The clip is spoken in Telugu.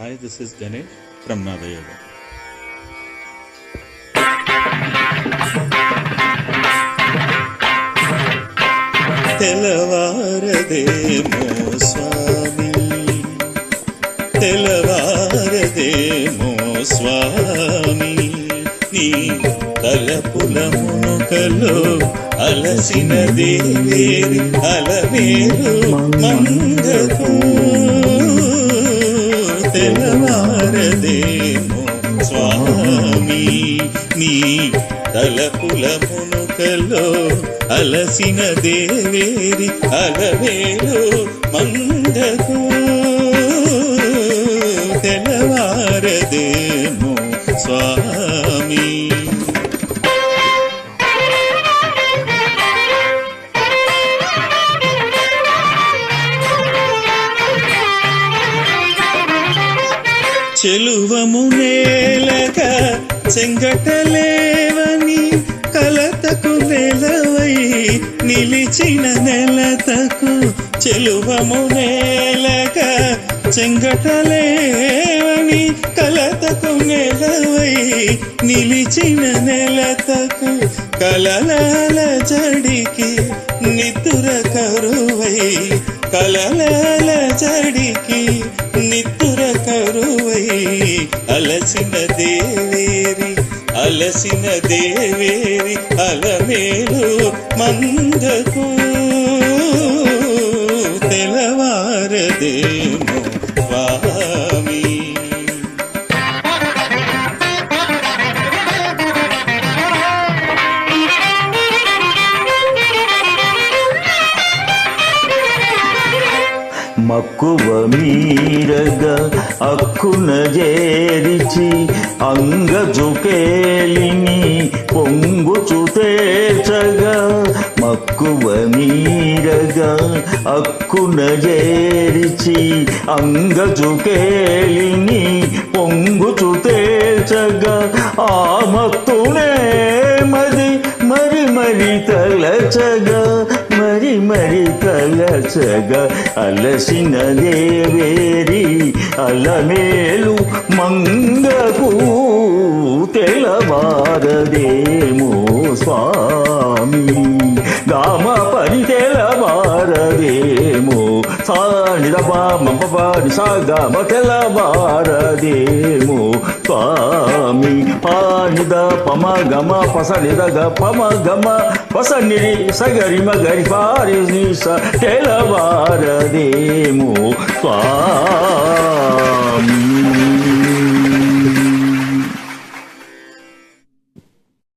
Hi, this is Ganesh from Nada Yoga. తెలవారదేమో స్వామి, తెలవారదేమో స్వామి, నీ తలపుల మునుకలో అలసిన దేవేరి అలవేలు మంగకు. తెలవారదేమో స్వామి, నీ తలపుల మునుకలో అలసిన దేవేరి అలవేలు మంగకు. తెలవారదేమో స్వామి. చెలువము నేలగా చెంగటలేవని కలతకు నెలవై నిలిచిన నెలతకు. చెలువము నేలగా చెంగటలేవని కలతకు నెలవై నిలిచిన నెలతకు. కలలాల జడికి నితుర కరువై, కలలాల జడికి నితుర కరువై అలసిన దేవేరి అలసిన దేవేరి అలవేలు మంగకు. తెలవారదేమో స్వామి. మక్కువ మీరగా అక్కున చేరిచి అంగజుకేలిని పొంగుచు తేచగా. మక్కువ మీరగా అక్కున చేరిచి అంగజుకేలిని పొంగుచు తేచగా. ఆ మత్తునే మరి మరి మరి తలచగా, మరి మరి తలచగా. అలసిన దేవేరి అలమేలు మంగకు. తెలవారదేమో స్వామి, గామ పని తెలవారదేమో. సానిద పాని సాగమ తెలవారదేమో స్వామి. పానిద పమ గమ పసనిద గ పమ గమ పసనిరి సగరి మగరి పారి తెలవారదేమో స్వామి.